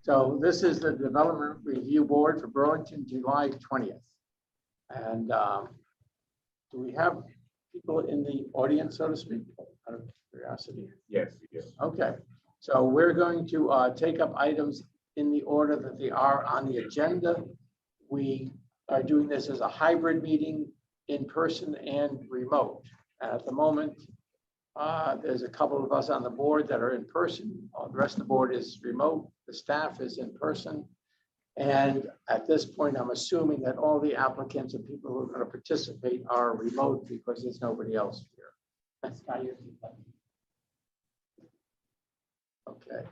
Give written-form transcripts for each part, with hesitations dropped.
So this is the Development Review Board for Burlington, July 20th. And do we have people in the audience, so to speak, out of curiosity? Yes, we do. Okay, so we're going to take up items in the order that they are on the agenda. We are doing this as a hybrid meeting, in person and remote. At the moment, there's a couple of us on the board that are in person. The rest of the board is remote. The staff is in person. And at this point, I'm assuming that all the applicants and people who are going to participate are remote because there's nobody else here. That's not your feedback. Okay.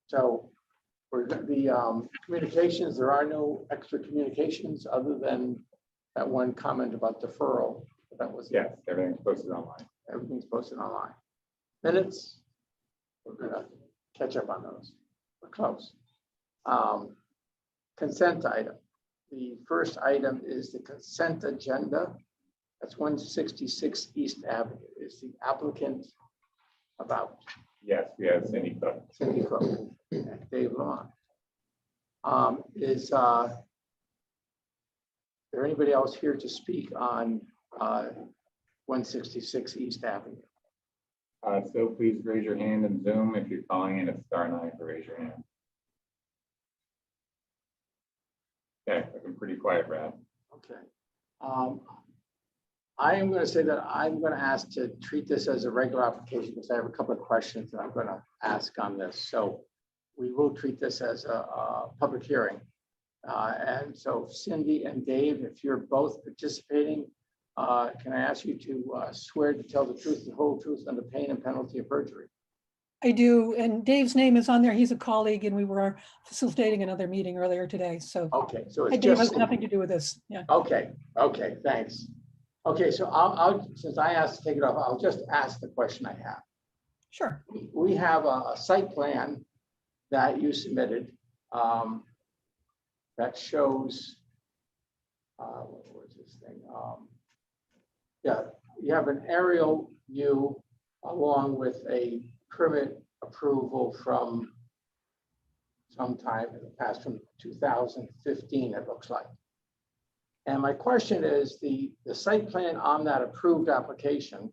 So for the communications, there are no extra communications other than that one comment about deferral. That was Yes, everything's posted online. Everything's posted online. Minutes, we're gonna catch up on those. We're close. Consent item. The first item is the consent agenda. That's 166 East Avenue. Is the applicant about? Yes, we have Cindy Cook. Cindy Cook and Dave Lamont. Is there anybody else here to speak on 166 East Avenue? So please raise your hand in Zoom. If you're calling in, it's *9 to raise your hand. Okay, looking pretty quiet, Brad. Okay. I am going to say that I'm going to ask to treat this as a regular application because I have a couple of questions that I'm going to ask on this. So we will treat this as a public hearing. And so Cindy and Dave, if you're both participating, can I ask you to swear to tell the truth, the whole truth, under pain and penalty of perjury? I do, and Dave's name is on there. He's a colleague, and we were facilitating another meeting earlier today. So, okay, so it's Dave just has nothing to do with this. Yeah. Okay. Okay. Thanks. Okay, so I'll since I asked to take it off, I'll just ask the question I have. Sure. We have a site plan that you submitted that shows. What was this thing? Yeah, you have an aerial view along with a permit approval from sometime in the past, from 2015, it looks like. And my question is, the site plan on that approved application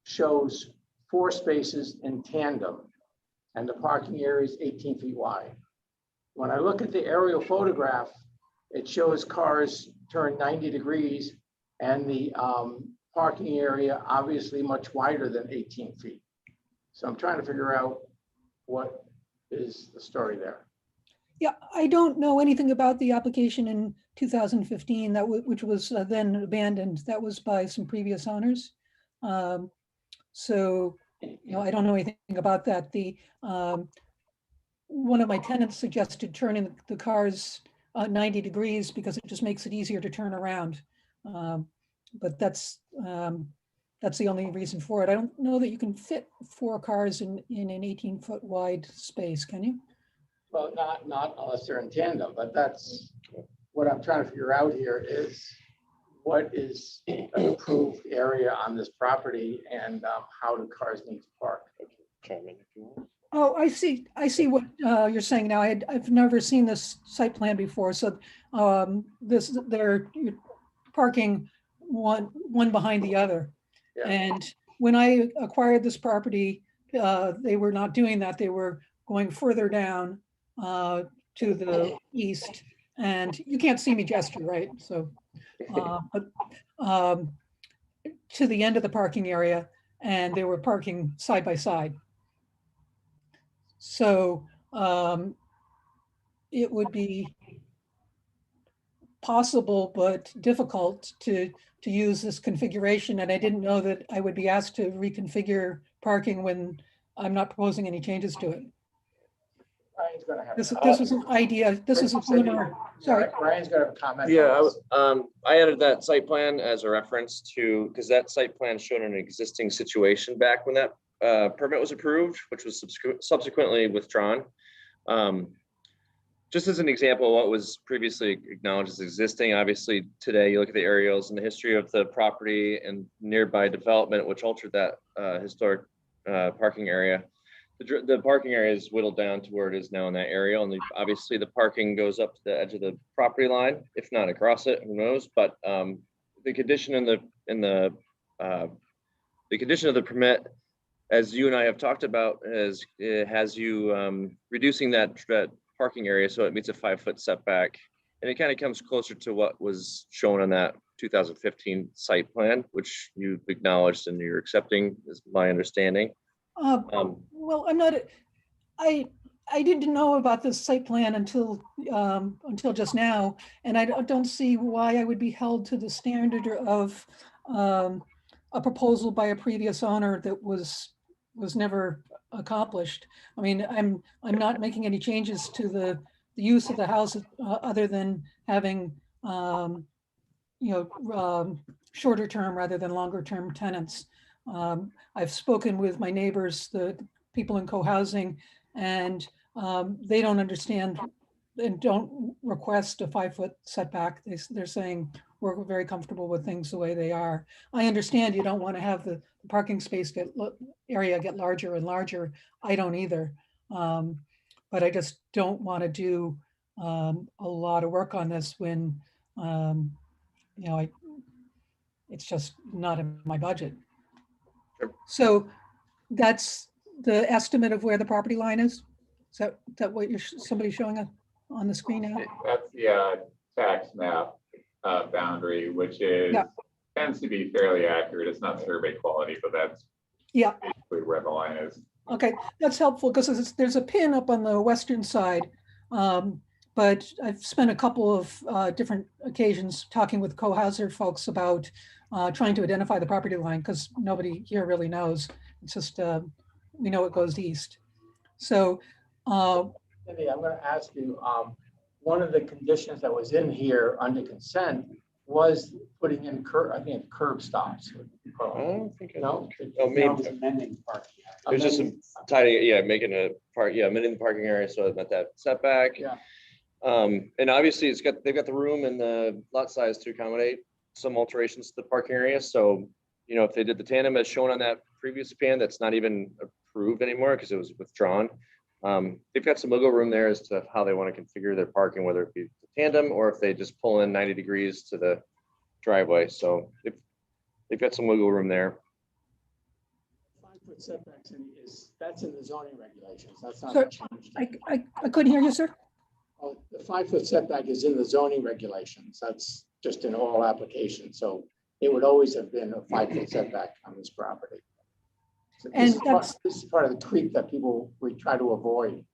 shows 4 spaces in tandem, and the parking area is 18 feet wide. When I look at the aerial photograph, it shows cars turn 90 degrees and the parking area obviously much wider than 18 feet. So I'm trying to figure out what is the story there. Yeah, I don't know anything about the application in 2015 which was then abandoned. That was by some previous owners. So, I don't know anything about that. The one of my tenants suggested turning the cars 90 degrees because it just makes it easier to turn around. But that's the only reason for it. I don't know that you can fit 4 cars in an 18-foot wide space, can you? Well, not unless they're in tandem, but that's what I'm trying to figure out here is what is an approved area on this property and how do cars need to park? Oh, I see what you're saying now. I've never seen this site plan before. So they're parking one behind the other. Yeah. And when I acquired this property, they were not doing that. They were going further down to the east, and you can't see me gesture, right? So, but to the end of the parking area, and they were parking side by side. So it would be possible but difficult to use this configuration, and I didn't know that I would be asked to reconfigure parking when I'm not proposing any changes to it. Brian's going to have this was an idea. This is a preliminary. Sorry, Brian's going to have a comment. Yeah, I added that site plan as a reference to, because that site plan showed an existing situation back when that permit was approved, which was subsequently withdrawn. Just as an example of what was previously acknowledged as existing, obviously today you look at the aerials and the history of the property and nearby development, which altered that historic parking area. The parking area is whittled down to where it is now in that area. And obviously the parking goes up to the edge of the property line, if not across it, who knows? But the condition the condition of the permit, as you and I have talked about, has you reducing that parking area so it meets a 5-foot setback. And it kind of comes closer to what was shown on that 2015 site plan, which you acknowledged and you're accepting, is my understanding. Well, I didn't know about this site plan until just now, and I don't see why I would be held to the standard of a proposal by a previous owner that was never accomplished. I mean, I'm not making any changes to the use of the house other than having shorter term rather than longer term tenants. I've spoken with my neighbors, the people in co-housing, and they don't understand and don't request a 5-foot setback. They're saying we're very comfortable with things the way they are. I understand you don't want to have the parking space area get larger and larger. I don't either. But I just don't want to do a lot of work on this when, it's just not in my budget. Sure. So that's the estimate of where the property line is? Is that what somebody's showing up on the screen now? That's the tax map boundary, which tends to be fairly accurate. It's not survey quality, but that's basically where the line is. Okay, that's helpful because there's a pin up on the western side. But I've spent a couple of different occasions talking with co-housing folks about trying to identify the property line because nobody here really knows. It's just, we know it goes east. So. Cindy, I'm going to ask you, one of the conditions that was in here under consent was putting in curb stops. I don't think No? maybe. Amending parking. There's just some tidying, making a amending the parking area so it's not that setback. Yeah. And obviously they've got the room and the lot size to accommodate some alterations to the parking area. So, if they did the tandem as shown on that previous plan, that's not even approved anymore because it was withdrawn. They've got some wiggle room there as to how they want to configure their parking, whether it be the tandem or if they just pull in 90 degrees to the driveway. So they've got some wiggle room there. 5-foot setbacks that's in the zoning regulations. That's not Sir, changed. I couldn't hear you, sir. Oh, the 5-foot setback is in the zoning regulations. That's just in all applications. So it would always have been a 5-foot setback on this property. So And this is part of the creep that we try to avoid.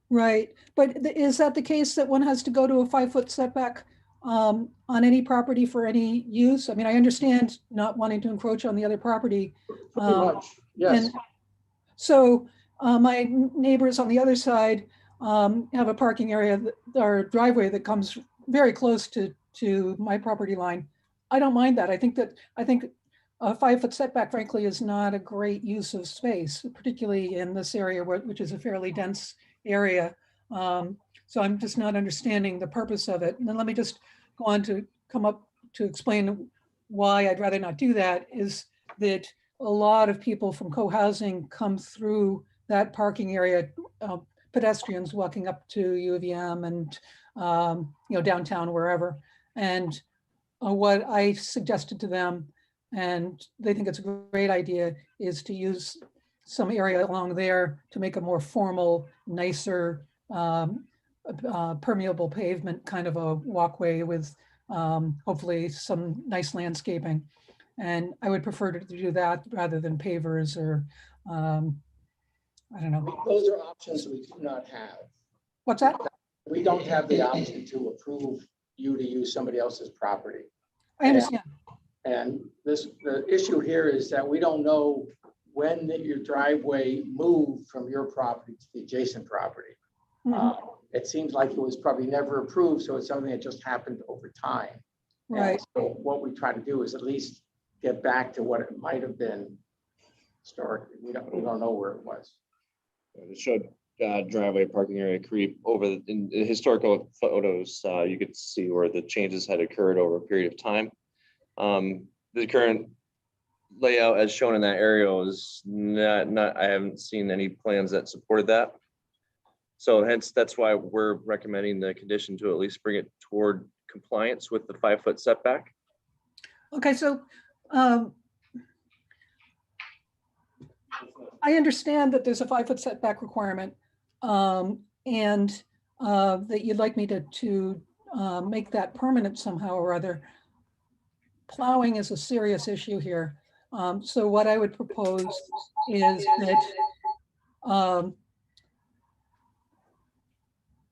Right, but is that the case that one has to go to a 5-foot setback on any property for any use? I mean, I understand not wanting to encroach on the other property. Pretty much, yes. And so my neighbors on the other side have a parking area or driveway that comes very close to my property line. I don't mind that. I think a 5-foot setback, frankly, is not a great use of space, particularly in this area, which is a fairly dense area. So I'm just not understanding the purpose of it. And then let me just go on to come up to explain why I'd rather not do that, is that a lot of people from co-housing come through that parking area, pedestrians walking up to U of M and downtown, wherever. And what I suggested to them, and they think it's a great idea, is to use some area along there to make a more formal, nicer, permeable pavement kind of a walkway with hopefully some nice landscaping. And I would prefer to do that rather than pavers or, I don't know. Those are options we do not have. What's that? We don't have the option to approve you to use somebody else's property. I understand. And the issue here is that we don't know when your driveway moved from your property to the adjacent property. It seems like it was probably never approved, so it's something that just happened over time. Right. And so what we try to do is at least get back to what it might have been historically. We don't know where it was. It showed driveway parking area creep over in the historical photos. You could see where the changes had occurred over a period of time. The current layout as shown in that aerial is not, I haven't seen any plans that supported that. So hence, that's why we're recommending the condition to at least bring it toward compliance with the 5-foot setback. Okay, so I understand that there's a 5-foot setback requirement, and that you'd like me to make that permanent somehow or other. Plowing is a serious issue here. So what I would propose is that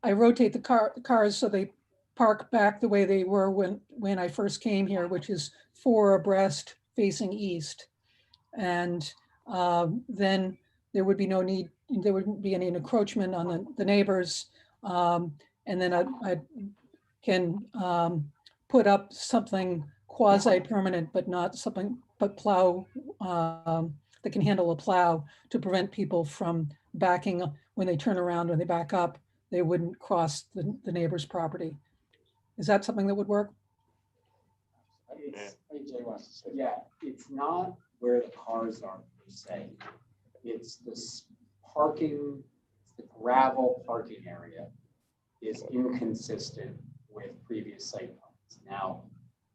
I rotate the cars so they park back the way they were when I first came here, which is 4 abreast facing east. And then there would be no need, there wouldn't be any encroachment on the neighbors. And then I can put up something quasi-permanent, but not something, but plow, that can handle a plow to prevent people from backing up when they turn around, when they back up, they wouldn't cross the neighbor's property. Is that something that would work? Yeah, it's not where the cars are per se. It's this parking, the gravel parking area is inconsistent with previous site plans. Now,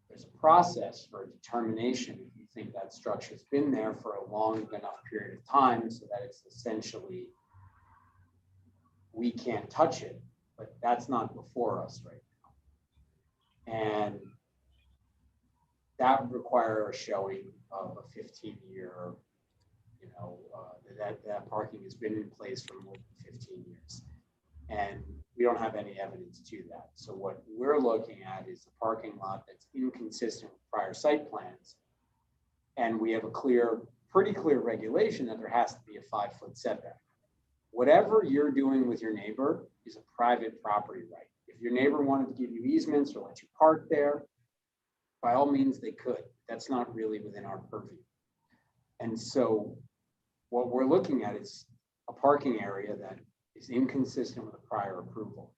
there's a process for a determination if you think that structure's been there for a long enough period of time so that it's essentially, we can't touch it, but that's not before us right now. And that would require a showing of a 15-year, that parking has been in place for more than 15 years. And we don't have any evidence to that. So what we're looking at is a parking lot that's inconsistent with prior site plans. And we have a pretty clear regulation that there has to be a 5-foot setback. Whatever you're doing with your neighbor is a private property right. If your neighbor wanted to give you easements or let you park there, by all means they could. That's not really within our purview. And so what we're looking at is a parking area that is inconsistent with a prior approval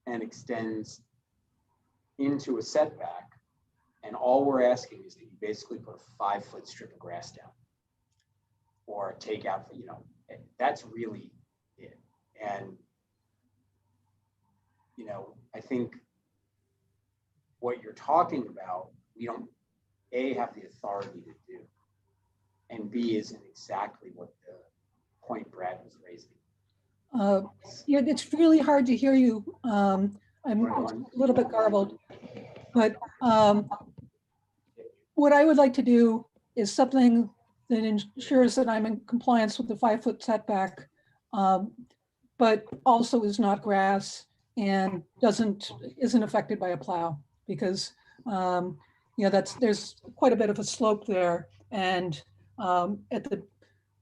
and extends into a setback. And all we're asking is that you basically put a 5-foot strip of grass down or take out, that's really it. And, I think what you're talking about, we don't, A, have the authority to do, and B, isn't exactly what the point Brad was raising. Yeah, it's really hard to hear you. I'm a little bit garbled, but what I would like to do is something that ensures that I'm in compliance with the 5-foot setback, but also is not grass and isn't affected by a plow, because there's quite a bit of a slope there, and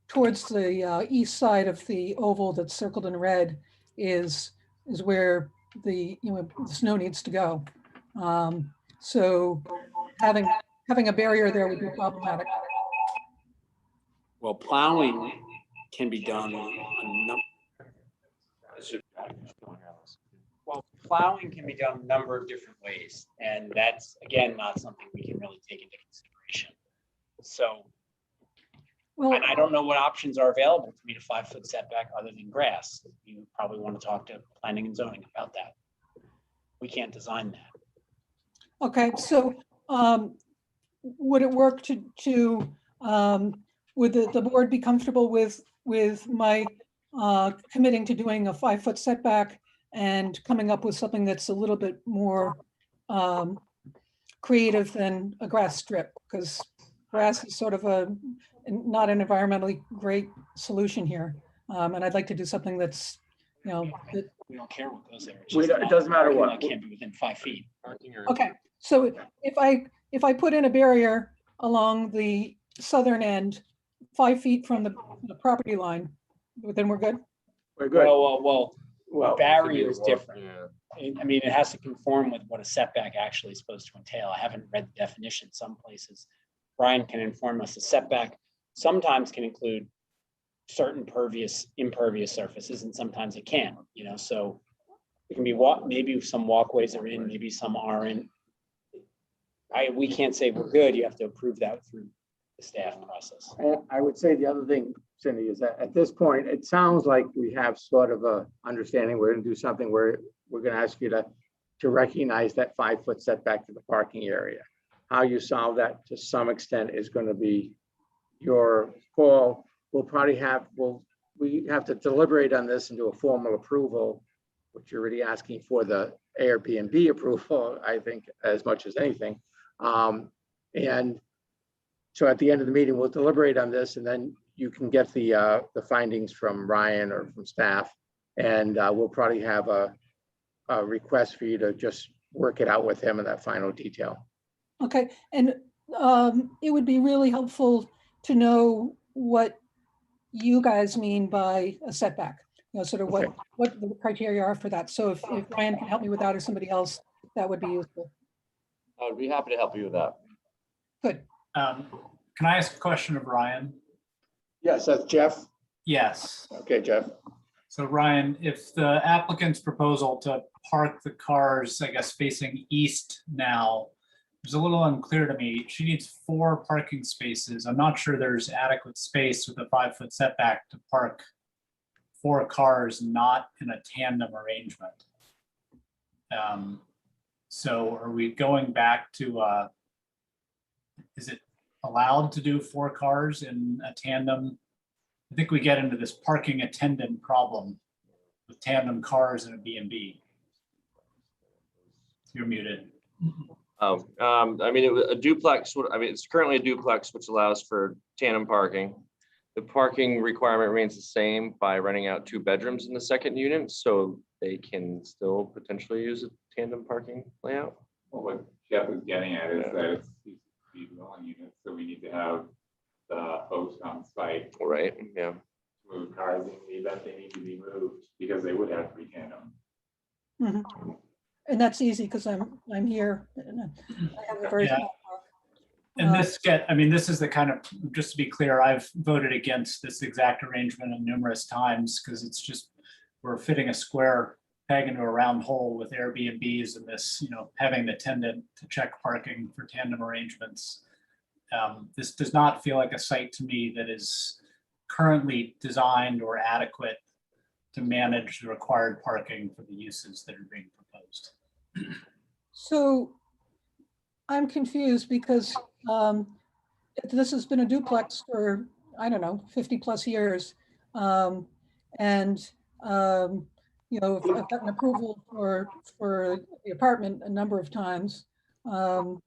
towards the east side of the oval that's circled in red is where the snow needs to go. So having a barrier there would be problematic. Well, plowing can be done a number of different ways. And that's, again, not something we can really take into consideration. So, Well, and I don't know what options are available to meet a 5-foot setback other than grass. You probably want to talk to planning and zoning about that. We can't design that. okay, so would it work to would the board be comfortable with my committing to doing a 5-foot setback and coming up with something that's a little bit more creative than a grass strip? Because grass is sort of not an environmentally great solution here. And I'd like to do something that's, that, We don't care what goes there. It doesn't matter what. It can't be within 5 feet. okay. So if I put in a barrier along the southern end, 5 feet from the property line, then we're good? We're good. Well, barrier is different. Yeah. I mean, it has to conform with what a setback actually is supposed to entail. I haven't read the definition. Some places, Brian can inform us. A setback sometimes can include certain impervious surfaces, and sometimes it can't. So it can be maybe some walkways are in, maybe some aren't. We can't say we're good. You have to approve that through the staff process. And I would say the other thing, Cindy, is that at this point, it sounds like we have sort of a understanding. We're gonna do something where we're gonna ask you to recognize that 5-foot setback to the parking area. How you solve that to some extent is gonna be your call. We'll probably we have to deliberate on this and do a formal approval, which you're already asking for the Airbnb approval, I think, as much as anything. And so at the end of the meeting, we'll deliberate on this, and then you can get the findings from Ryan or from staff, and we'll probably have a request for you to just work it out with him in that final detail. Okay, and it would be really helpful to know what you guys mean by a setback, you know, sort of what the criteria are for that. So if Ryan can help me with that or somebody else, that would be useful. I would be happy to help you with that. Good. Can I ask a question of Ryan? Yes, that's Jeff. Yes. Okay, Jeff. So Ryan, if the applicant's proposal to park the cars, I guess, facing east now, it's a little unclear to me. She needs 4 parking spaces. I'm not sure there's adequate space with a 5-foot setback to park 4 cars, not in a tandem arrangement. So are we going back to, is it allowed to do 4 cars in a tandem? I think we get into this parking attendant problem with tandem cars in a B&B. You're muted. I mean, a duplex, it's currently a duplex, which allows for tandem parking. The parking requirement remains the same by renting out 2 bedrooms in the second unit, so they can still potentially use a tandem parking layout. Well, what Jeff is getting at is that it's these dwelling units, so we need to have the host on site. Right, yeah. Move cars in the event they need to be moved, because they would have to be tandem. Mm-hmm. And that's easy because I'm here. And I have a very Yeah. small car. And this is the kind of, just to be clear, I've voted against this exact arrangement numerous times because it's just, we're fitting a square peg into a round hole with Airbnbs and this, you know, having the attendant to check parking for tandem arrangements. This does not feel like a site to me that is currently designed or adequate to manage the required parking for the uses that are being proposed. So I'm confused because this has been a duplex for, I don't know, 50+ years. You know, I've gotten approval for the apartment a number of times. I'm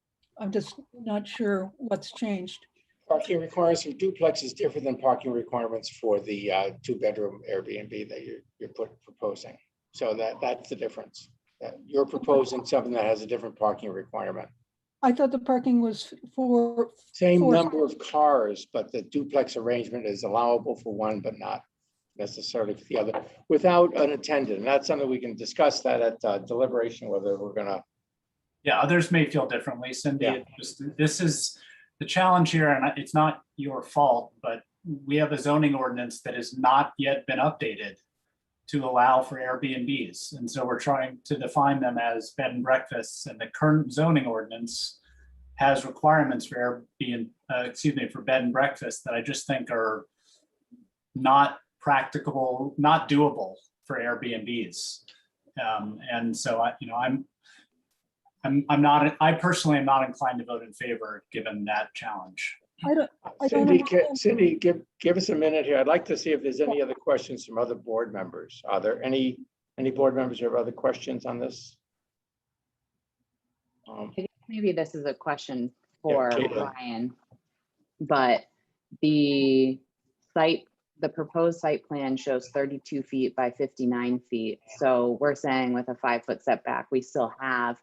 just not sure what's changed. Parking requirements for duplex is different than parking requirements for the 2-bedroom Airbnb that you're proposing. So that's the difference. You're proposing something that has a different parking requirement. I thought the parking was for Same number of cars, but the duplex arrangement is allowable for one, but not necessarily for the other, without an attendant. And that's something we can discuss that at deliberation, whether we're gonna. Yeah, others may feel differently, Cindy. Yeah. It's just, this is the challenge here, and it's not your fault, but we have a zoning ordinance that has not yet been updated to allow for Airbnbs. And so we're trying to define them as bed and breakfasts, and the current zoning ordinance has requirements for for bed and breakfast that I just think are not practicable, not doable for Airbnbs. And so I personally am not inclined to vote in favor given that challenge. Cindy, give us a minute here. I'd like to see if there's any other questions from other board members. Are there any board members who have other questions on this? Maybe this is a question for Caitlin. Ryan, but the proposed site plan shows 32 feet by 59 feet. So we're saying with a 5-foot setback, we still have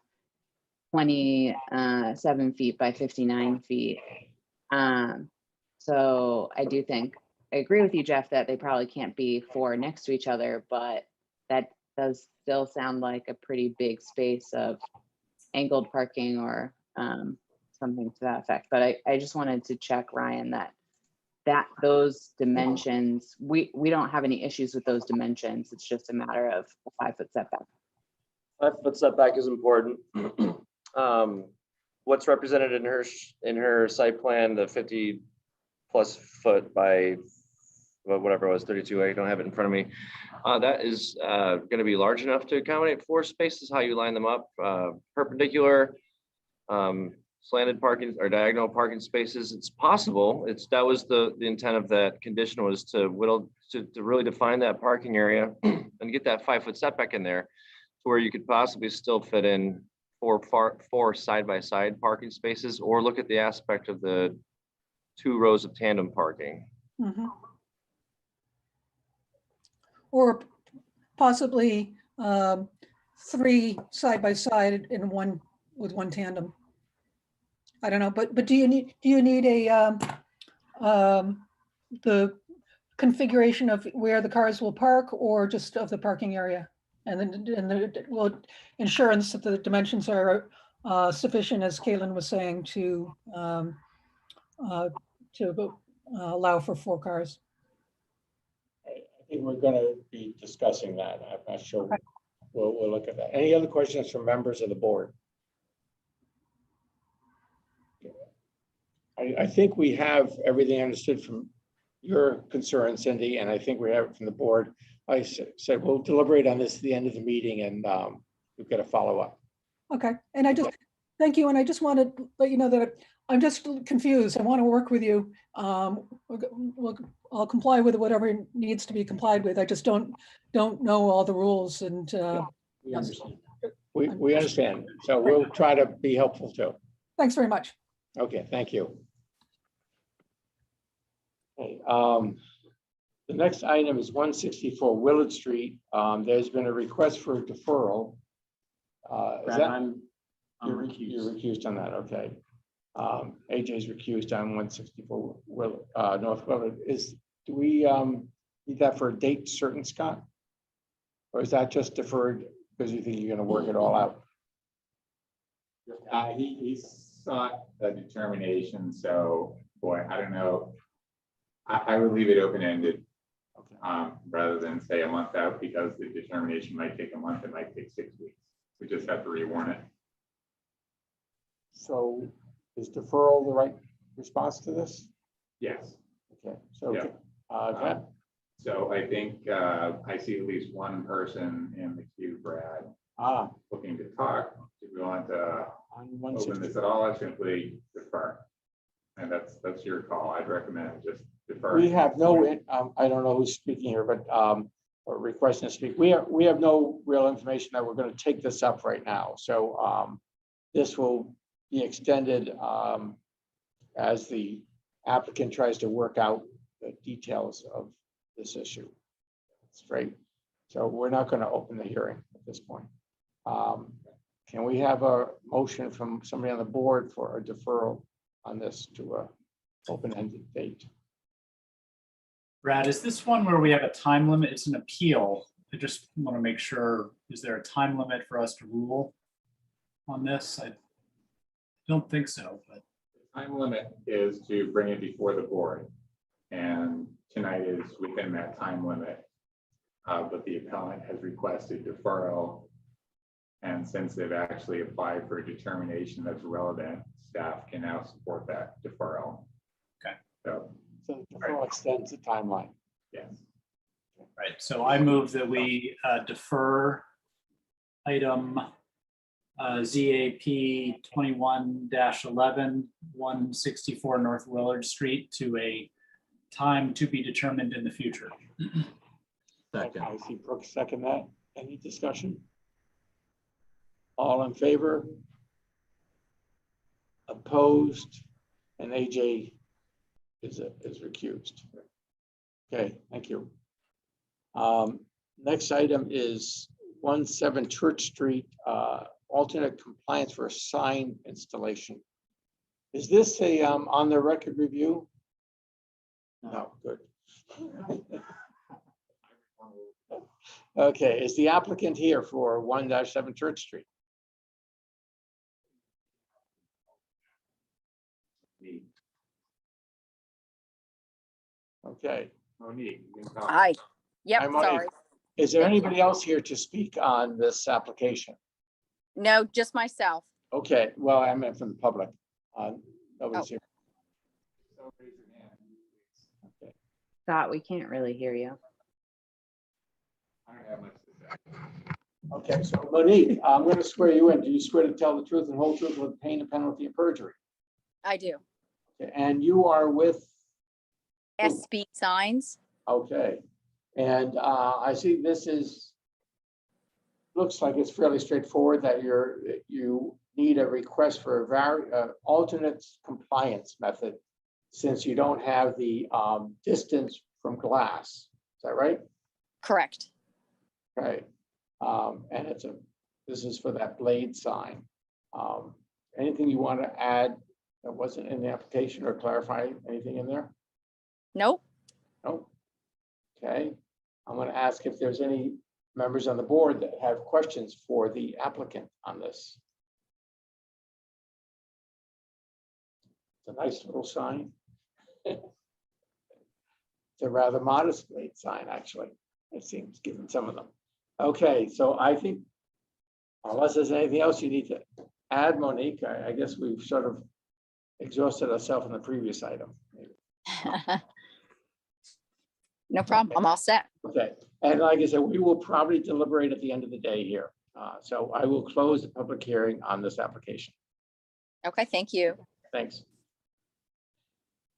27 feet by 59 feet. So I agree with you, Jeff, that they probably can't be 4 next to each other, but that does still sound like a pretty big space of angled parking or something to that effect. But I just wanted to check, Ryan, that those dimensions, we don't have any issues with those dimensions. It's just a matter of a 5-foot setback. 5-foot setback is important. What's represented in her site plan, the 50 plus foot by whatever it was, 32. I don't have it in front of me. That is going to be large enough to accommodate 4 spaces. How you line them up, perpendicular, slanted parking or diagonal parking spaces. It's possible. That was the intent of that condition, was to really define that parking area and get that 5-foot setback in there, to where you could possibly still fit in 4 side-by-side parking spaces, or look at the aspect of the 2 rows of tandem parking. Mhm. Or possibly 3 side by side and 1 with 1 tandem. I don't know, but do you need a the configuration of where the cars will park, or just of the parking area? And then will insurance that the dimensions are sufficient, as Caitlin was saying, to allow for 4 cars. I think we're gonna be discussing that. I'm not sure. Okay. We'll look at that. Any other questions from members of the board? I think we have everything understood from your concern, Cindy, and I think we have it from the board. I said we'll deliberate on this at the end of the meeting, and we've got to follow up. Okay, and I just, thank you, and I just want to let you know that I'm just confused. I want to work with you. I'll comply with whatever needs to be complied with. I just don't know all the rules, and We understand. We understand. So we'll try to be helpful too. thanks very much. Okay, thank you. Okay, the next item is 164 Willard Street. There's been a request for a deferral. Is that? I'm You're recused. recused on that, okay. AJ's recused on 164 North Willard. Do we need that for a date certain, Scott? Or is that just deferred because you think you're gonna work it all out? He sought a determination, so boy, I don't know. I would leave it open-ended, Okay. rather than say a month out, because the determination might take a month, it might take 6 weeks. We just have to rewarn it. So is deferral the right response to this? Yes. Okay, so, Yeah. okay. So I think I see at least one person in the queue, Brad, looking to talk. Do we want to On open 164. this at all, or simply defer? And that's your call. I'd recommend just defer. We have no, I don't know who's speaking here, but, or requesting to speak. We have no real information that we're going to take this up right now. So this will be extended as the applicant tries to work out the details of this issue. That's great. So we're not going to open the hearing at this point. Can we have a motion from somebody on the board for a deferral on this to a open-ended date? Brad, is this one where we have a time limit? It's an appeal. I just want to make sure, is there a time limit for us to rule on this? I don't think so, but. Time limit is to bring it before the board. And tonight is within that time limit. But the appellant has requested deferral. And since they've actually applied for a determination that's relevant, staff can now support that deferral. Okay. So, So the deferral extends the timeline. yes. Right, so I move that we defer item ZAP 21-11, 164 North Willard Street to a time to be determined in the future. Second. I see Brooks second that. Any discussion? All in favor? Opposed? And AJ is recused. Okay, thank you. Next item is 17 Church Street, alternate compliance for a sign installation. Is this a on the record review? No, good. Okay, is the applicant here for 1-7 Church Street? Okay. Monique, you can talk. Hi. Yep, Hi, Monique. sorry. Is there anybody else here to speak on this application? No, just myself. Okay, well, I meant from the public. Nobody's here. So raise your hand. Scott, we can't really hear you. I don't have much to say. Okay, so Monique, I'm going to swear you in. Do you swear to tell the truth and whole truth with pain and penalty of perjury? I do. Okay, and you are with, SB signs. okay. And I see this is, looks like it's fairly straightforward that you need a request for a alternate compliance method since you don't have the distance from glass. Is that right? Correct. Okay. And this is for that blade sign. Anything you want to add that wasn't in the application or clarify anything in there? Nope. Nope. Okay. I'm going to ask if there's any members on the board that have questions for the applicant on this. It's a nice little sign. It's a rather modest blade sign, actually. It seems, given some of them. Okay, so I think, unless there's anything else you need to add, Monique, I guess we've sort of exhausted ourselves in the previous item. No problem. I'm all set. Okay, and like I said, we will probably deliberate at the end of the day here. So I will close the public hearing on this application. Okay, thank you. Thanks.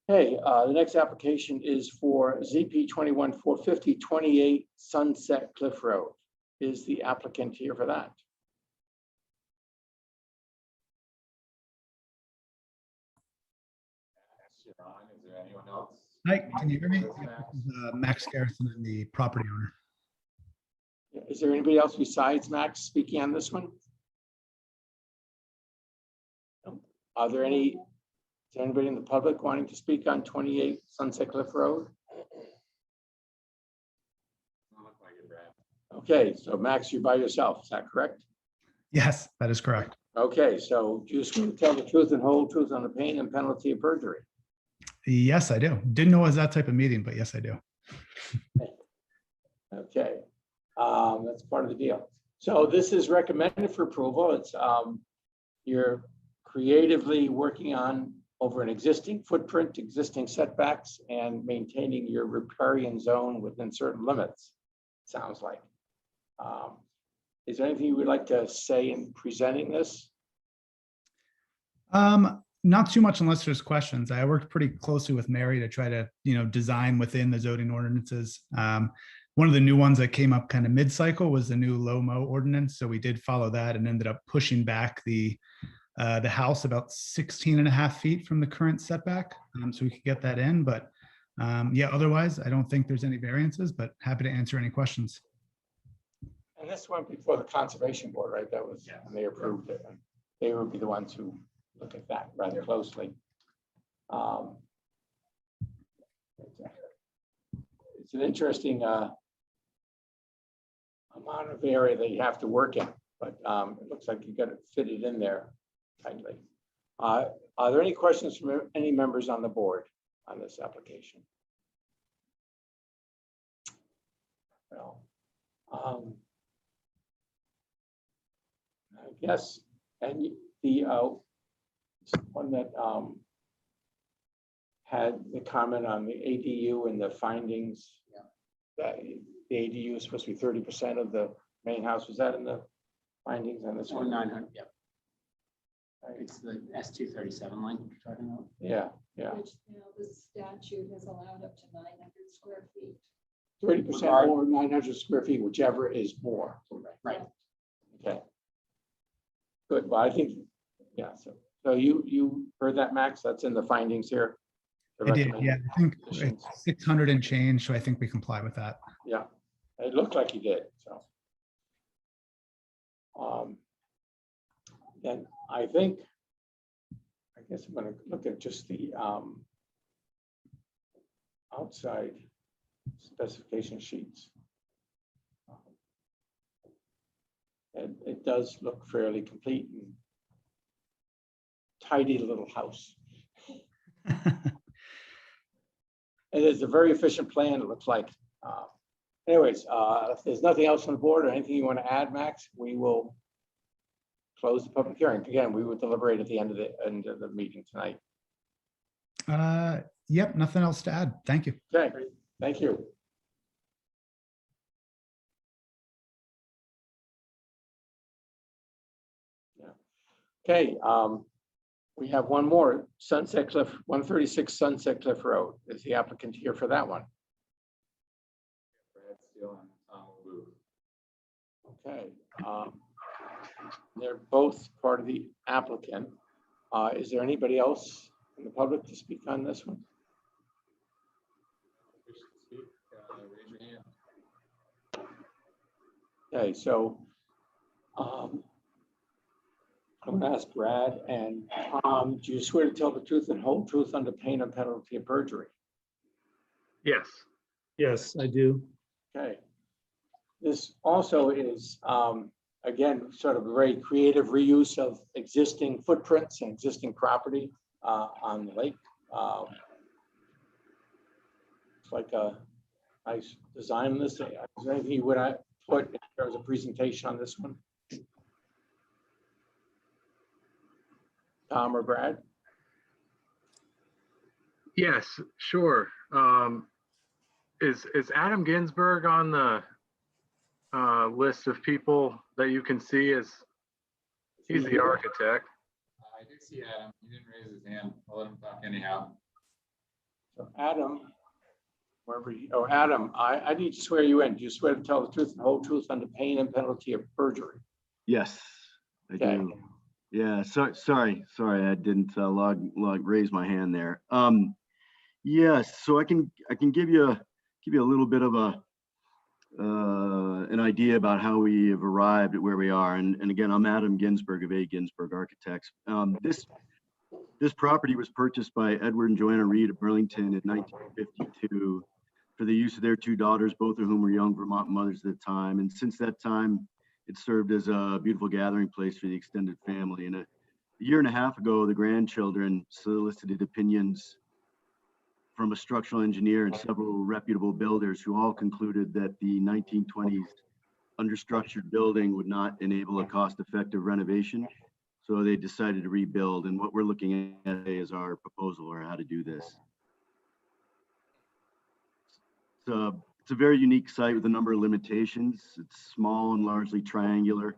Okay, the next application is for ZP 21-450, 28 Sunset Cliff Road. Is the applicant here for that? Sharon, is there anyone else? Hi, can you hear me? Max Garrison, I'm the property owner. Is there anybody else besides Max speaking on this one? No. Are there any, is there anybody in the public wanting to speak on 28 Sunset Cliff Road? Doesn't look like it, Brad. Okay, so Max, you're by yourself, is that correct? Yes, that is correct. Okay, so you just want to tell the truth and whole truth on the pain and penalty of perjury. Yes, I do. Didn't know it was that type of meeting, but yes, I do. Okay, that's part of the deal. So this is recommended for approval. It's you're creatively working on over an existing footprint, existing setbacks, and maintaining your riparian zone within certain limits. Sounds like. Is there anything you would like to say in presenting this? Not too much unless there's questions. I worked pretty closely with Mary to try to, design within the zoning ordinances. One of the new ones that came up kind of mid-cycle was the new low-mow ordinance. So we did follow that and ended up pushing back the house about 16 and a half feet from the current setback. So we could get that in, but yeah, otherwise, I don't think there's any variances, but happy to answer any questions. And this went before the Conservation Board, right? That was, and they approved it. And they would be the ones who look at that rather closely. It's an interesting amount of area that you have to work in, but it looks like you got it fitted in there tightly. Are there any questions from any members on the board on this application? Well, I guess, and the one that had the comment on the ADU and the findings. Yeah. That the ADU is supposed to be 30% of the main house. Was that in the findings on this Or one? 900, yep. It's the S237 line you're talking about. Yeah, Which, the statute has allowed up to 900 square feet. 30% or 900 square feet, whichever is more. Right. Okay. Good. Well, I think, yeah. So you heard that, Max? That's in the findings here. The I did, recommended yeah, I think conditions. it's 600 and change, so I think we comply with that. Yeah, it looked like you did, so. Then I think, I guess I'm gonna look at just the outside specification sheets. And it does look fairly complete and tidy little house. It is a very efficient plan, it looks like. Anyways, if there's nothing else on the board or anything you want to add, Max, we will close the public hearing. Again, we will deliberate at the end of the meeting tonight. Yep, nothing else to add. Thank you. Okay, Thank you. Yeah. Okay, we have one more, Sunset Cliff, 136 Sunset Cliff Road. Is the applicant here for that one? Brad Steele and Tom Wu. Okay. They're both part of the applicant. Is there anybody else in the public to speak on this one? Wish to speak, raise your hand. Okay, so I'm going to ask Brad and Tom, do you swear to tell the truth and whole truth under pain and penalty of perjury? Yes. Yes, I do. Okay. This also is, again, sort of a very creative reuse of existing footprints and existing property on the lake. It's like a nice design on this. Is there anything you would put in terms of presentation on this one? Tom or Brad? Yes, sure. Is Adam Ginsberg on the list of people that you can see as he's the architect? I did see Adam. He didn't raise his hand. I'll let him talk anyhow. So Adam, wherever you, oh, Adam, I need to swear you in. Do you swear to tell the truth and whole truth under pain and penalty of perjury? Yes, I Okay. do. Yeah, sorry, I didn't raise my hand there. Yes, so I can give you a little bit of an idea about how we have arrived at where we are. And again, I'm Adam Ginsberg of A. Ginsberg Architects. This property was purchased by Edward and Joanna Reed of Burlington in 1952 for the use of their two daughters, both of whom were young Vermont mothers at the time. And since that time, it served as a beautiful gathering place for the extended family. And a year and a half ago, the grandchildren solicited opinions from a structural engineer and several reputable builders who all concluded that the 1920s understructured building would not enable a cost-effective renovation. So they decided to rebuild. And what we're looking at today is our proposal on how to do this. It's a very unique site with a number of limitations. It's small and largely triangular.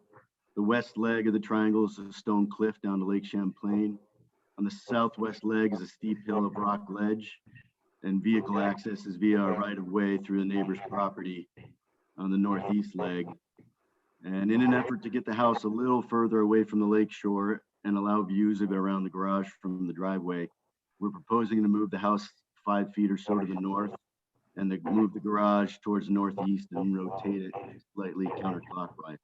The west leg of the triangle is a stone cliff down to Lake Champlain. On the southwest leg is a steep hill of rock ledge, and vehicle access is via a right-of-way through the neighbor's property on the northeast leg. And in an effort to get the house a little further away from the lake shore and allow views of it around the garage from the driveway, we're proposing to move the house 5 feet or so to the north and to move the garage towards the northeast and rotate it slightly counterclockwise.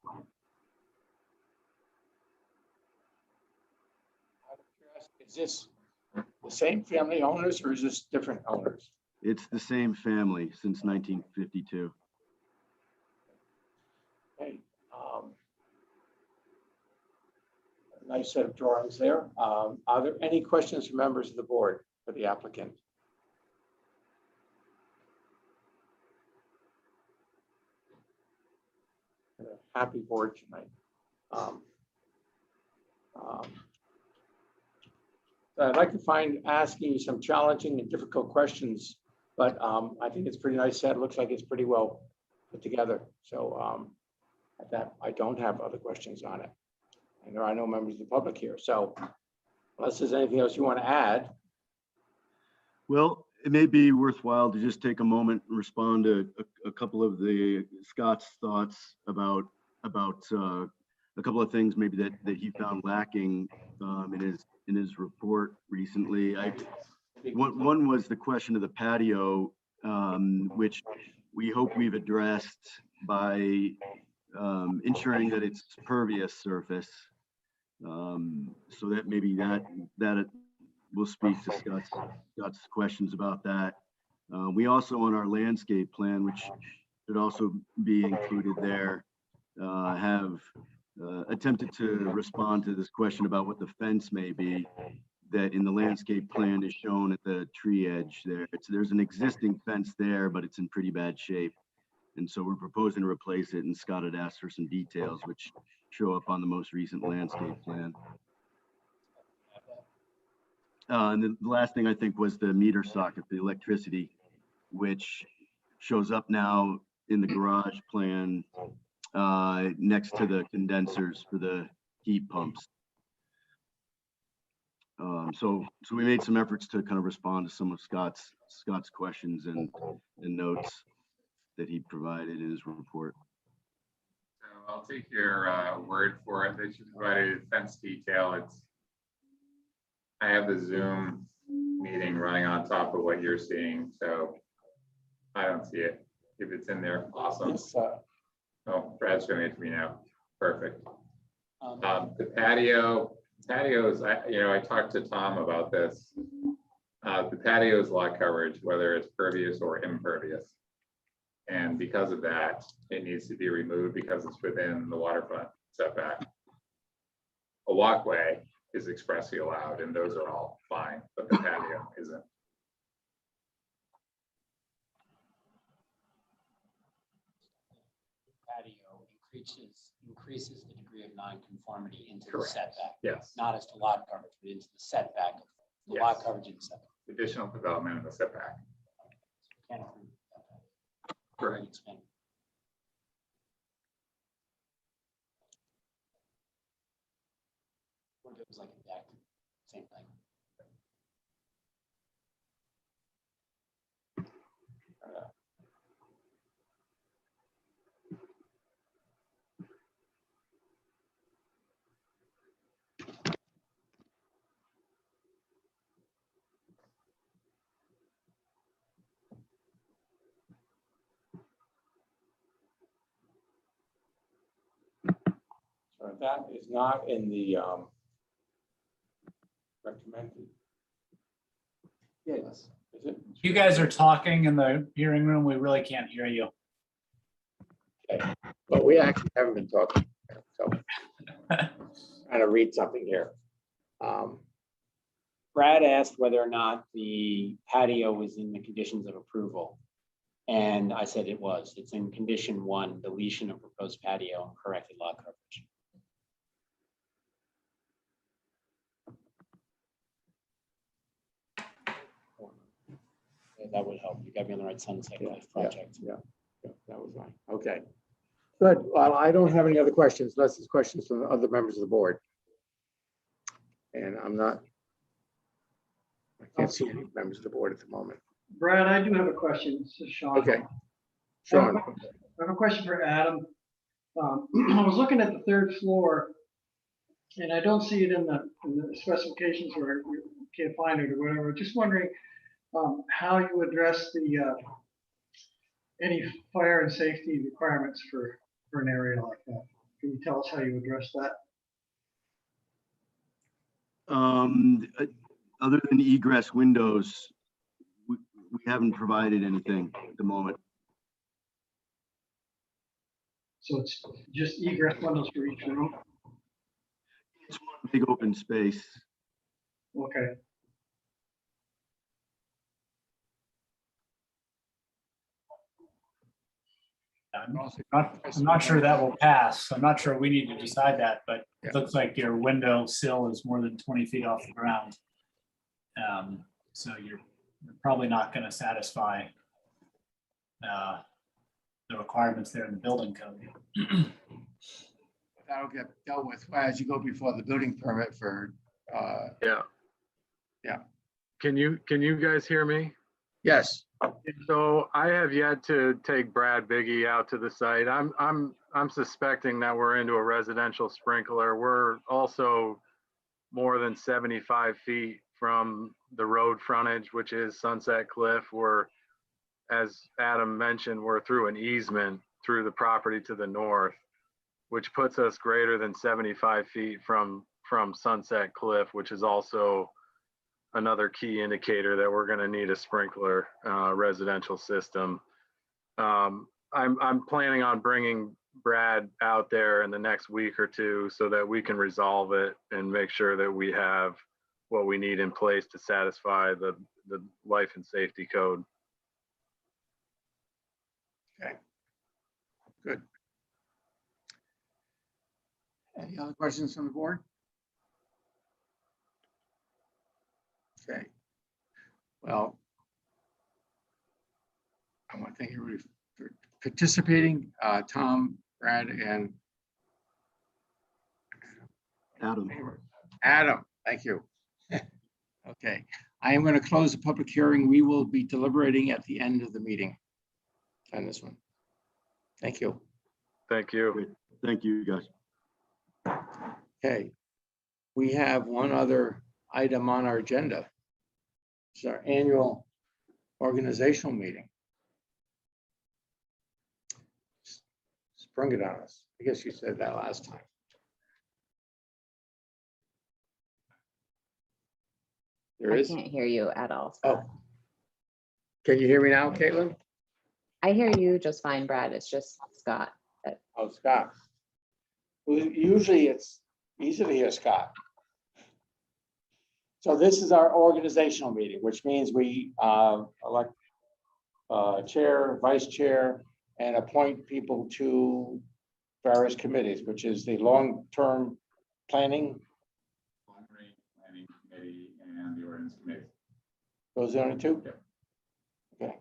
Is this the same family owners or is this different owners? It's the same family since 1952. Okay. Nice set of drawings there. Are there any questions from members of the board for the applicant? Happy board tonight. I'd like to asking you some challenging and difficult questions, but I think it's pretty nice set. It looks like it's pretty well put together. So that I don't have other questions on it. And there are no members of the public here. So unless there's anything else you want to add. Well, it may be worthwhile to just take a moment and respond to a couple of Scott's thoughts about a couple of things maybe that he found lacking in his report recently. One was the question of the patio, which we hope we've addressed by ensuring that it's pervious surface. So that maybe that will speak to Scott's questions about that. We also, on our landscape plan, which should also be included there, have attempted to respond to this question about what the fence may be that in the landscape plan is shown at the tree edge there. There's an existing fence there, but it's in pretty bad shape. And so we're proposing to replace it, and Scott had asked for some details which show up on the most recent landscape plan. And then the last thing I think was the meter socket, the electricity, which shows up now in the garage plan next to the condensers for the heat pumps. So we made some efforts to kind of respond to some of Scott's questions and notes that he provided in his report. So I'll take your word for it that you provided fence detail. I have the Zoom meeting running on top of what you're seeing, so I don't see it. If it's in there, awesome. Yes, Oh, Brad's showing it to me now. Perfect. The patios, I talked to Tom about this. The patio's lot coverage, whether it's pervious or impervious. And because of that, it needs to be removed because it's within the waterfront setback. A walkway is expressly allowed, and those are all fine, but the patio isn't. Patio increases the degree of nonconformity into the Correct. setback, Yes, not as to lot coverage, but into the setback, the Yes. lot coverage in the setback. additional development in the setback. Can't approve that. Correct. It's been- Or it was like a deck, same thing. so that is not in the recommended. Yes. Is it? You guys are talking in the hearing room. We really can't hear you. But we actually haven't been talking, so trying to read something here. Brad asked whether or not the patio was in the conditions of approval. And I said it was. It's in condition 1, deletion of proposed patio and corrected lot coverage. Yeah, that would help. You got me on the right Sunset Cliff project. Yeah, that was mine. Okay. Good. Well, I don't have any other questions unless there's questions from the other members of the board. And I can't see any members of the board at the moment. Brad, I do have a question. This is Sean. Okay. Sean, I have a question for Adam. I was looking at the 3rd floor and I don't see it in the specifications, or we can't find it or whatever. Just wondering how you address the any fire and safety requirements for an area like that. Can you tell us how you address that? Other than egress windows, we haven't provided anything at the moment. So it's just egress windows for each room? It's one big open space. Okay. I'm not sure that will pass. I'm not sure we need to decide that, but it looks like your window sill is more than 20 feet off the ground. So you're probably not going to satisfy the requirements there in the building code. that'll get dealt with as you go before the building permit for, Yeah. Yeah. Can you guys hear me? yes. So I have yet to take Brad Biggie out to the site. I'm suspecting that we're into a residential sprinkler. We're also more than 75 feet from the road frontage, which is Sunset Cliff. We're, as Adam mentioned, we're through an easement through the property to the north, which puts us greater than 75 feet from Sunset Cliff, which is also another key indicator that we're going to need a sprinkler residential system. I'm planning on bringing Brad out there in the next week or two so that we can resolve it and make sure that we have what we need in place to satisfy the life and safety code. Okay. Good. Any other questions from the board? Okay. Well, I want to thank everybody for participating, Tom, Brad, and Adam. Adam. Thank you. Okay, I am going to close the public hearing. We will be deliberating at the end of the meeting on this one. Thank you. Thank you. Great. Thank you, guys. Okay, we have one other item on our agenda. It's our annual organizational meeting. Sprung it on us. I guess you said that last time. There I is. can't hear you at all. Oh. Scott. Can you hear me now, Caitlin? I hear you just fine, Brad. It's just Scott. Oh, Scott. Well, usually it's easy to hear Scott. So this is our organizational meeting, which means we elect chair, vice chair, and appoint people to various committees, which is the long-term planning. Long-range planning committee and the ordinance committee. Those are the only two? Yep. Okay.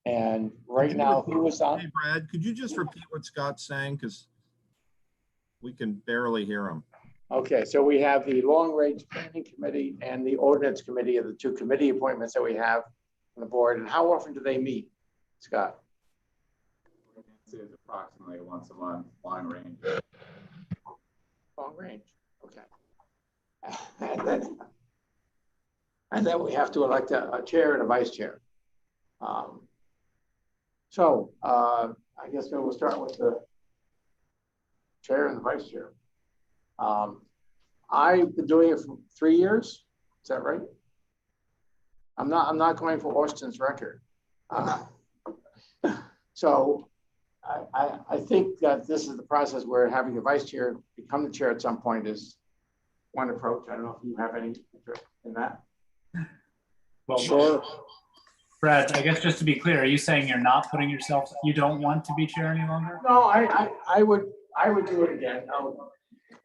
And right now, who is on? Hey, Brad, could you just repeat what Scott's saying? Because we can barely hear him. Okay, so we have the long-range planning committee and the ordinance committee are the two committee appointments that we have on the board. And how often do they meet, Scott? Ordinance is approximately once a month, long range. Long range, okay. And then we have to elect a chair and a vice chair. I guess we'll start with the chair and the vice chair. I've been doing it for 3 years. Is that right? I'm not going for Austin's record. So I think that this is the process where having the vice chair become the chair at some point is one approach. I don't know if you have any interest in that. Well, Sure. Brad, I guess just to be clear, are you saying you're not putting yourself, you don't want to be chair any longer? No, I would do it again.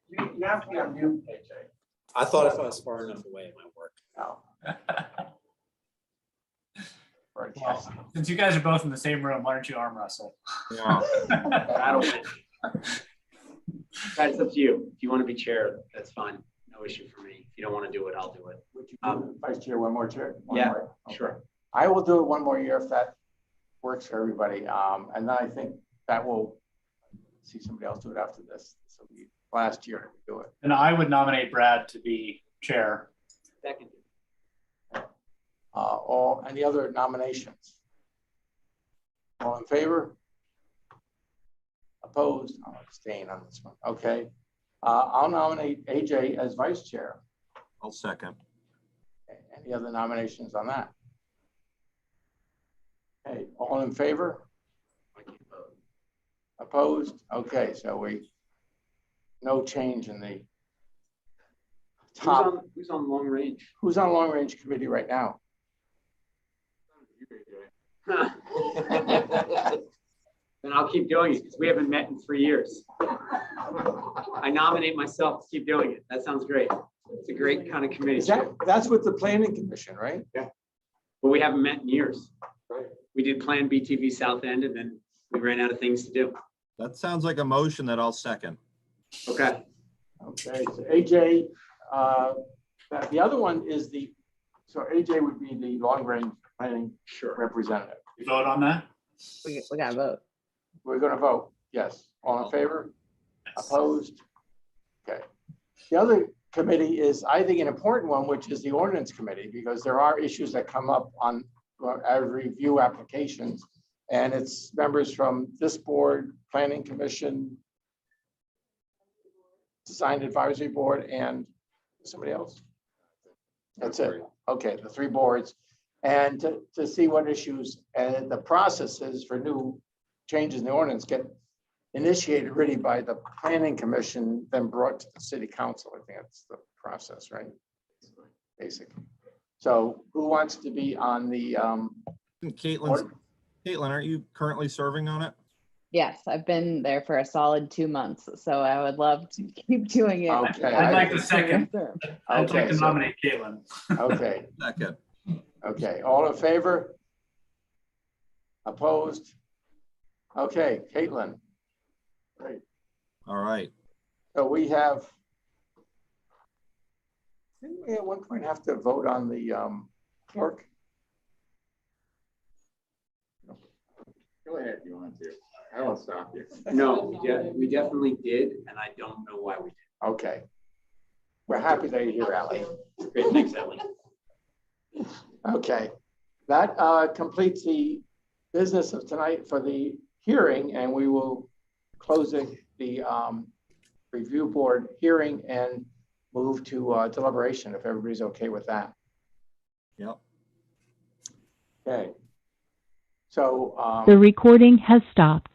You have to be on mute, AJ. I thought if I was far enough away, it might work. No. Right. Well, since you guys are both in the same room, why don't you arm wrestle? Yeah. I don't win. Guys, it's up to you. If you want to be chair, that's fine. No issue for me. If you don't want to do it, I'll do it. Would you do vice chair one more chair? One Yeah, more? Okay. sure. I will do it one more year if that works for everybody. And then I think that will see somebody else do it after this. So last year we do it. And I would nominate Brad to be chair. Second. Any other nominations? All in favor? Opposed? I'll abstain on this one. Okay. I'll nominate AJ as vice chair. I'll second. Any other nominations on that? Okay, all in favor? Opposed? Okay, so no change in the top. Who's on long range? Who's on long range committee right now? Then I'll keep doing it because we haven't met in 3 years. I nominate myself to keep doing it. That sounds great. It's a great kind of committee. That's with the planning commission, right? Yeah. But we haven't met in years. Right. We did Plan BTV South End and then we ran out of things to do. That sounds like a motion that I'll second. Okay. Okay, so AJ, the other one is so AJ would be the long range planning representative. You vote on that? We got to vote. We're going to vote. Yes. All in favor? Yes. Opposed? Okay. The other committee is, I think, an important one, which is the ordinance committee, because there are issues that come up on as review applications, and it's members from this board, planning commission, design advisory board, and somebody else. That's it. Okay, the 3 boards, and to see what issues and the processes for new changes in the ordinance get initiated really by the planning commission, then brought to the city council. I think that's the process, right? Basically. So who wants to be on the Caitlin, aren't you currently serving on it? Yes, I've been there for a solid 2 months, so I would love to keep doing it. Okay. I'd like to second. I'd like Okay, to so- nominate Caitlin. Okay, Second. okay, all in favor? Opposed? Okay, Caitlin. Great. All right. So we have, didn't we at one point have to vote on the clerk? Go ahead if you want to. I won't stop you. No, we definitely did, and I don't know why we did. Okay. We're happy that you're here, Ally. Great, thanks, Ellie. Okay, that completes the business of tonight for the hearing, and we will close the review board hearing and move to deliberation if everybody's okay with that. Yep. Okay. So The recording has stopped.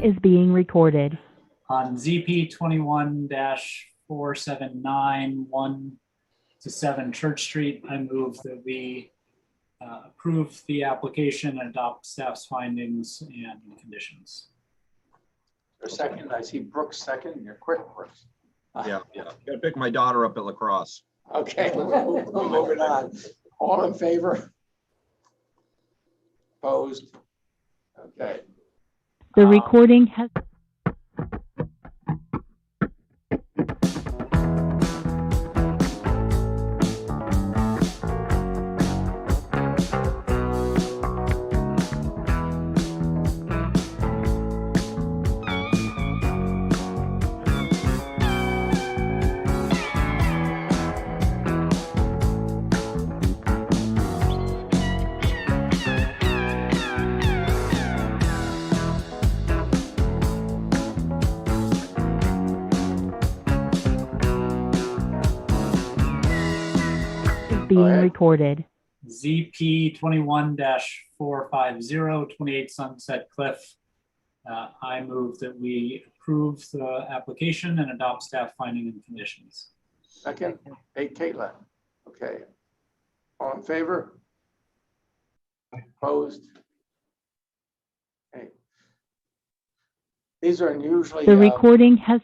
is being recorded. On ZP 21-479, 1-7 Church Street, I move that we approve the application and adopt staff's findings and conditions. For a second, I see Brooks second. You're quick, Brooks. Yeah. Gotta pick my daughter up at lacrosse. Okay, we're moving on. All in favor? Opposed? Okay. The recording has. being ahead. recorded. ZP 21-450, 28 Sunset Cliff. I move that we approve the application and adopt staff finding and conditions. Second, hey, Caitlin. Okay. All in favor? Opposed? Okay. These are unusually. The recording has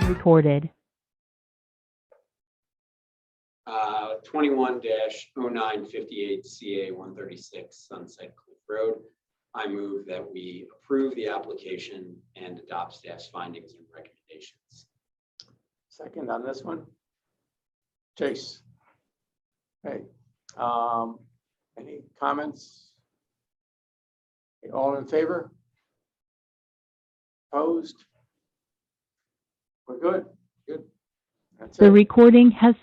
recorded. 21-0958 CA 136 Sunset Cliff Road. I move that we approve the application and adopt staff's findings and recommendations. Second on this one. Chase. Okay. Any comments? Okay, all in favor? Opposed? We're good. Good. That's The it. recording has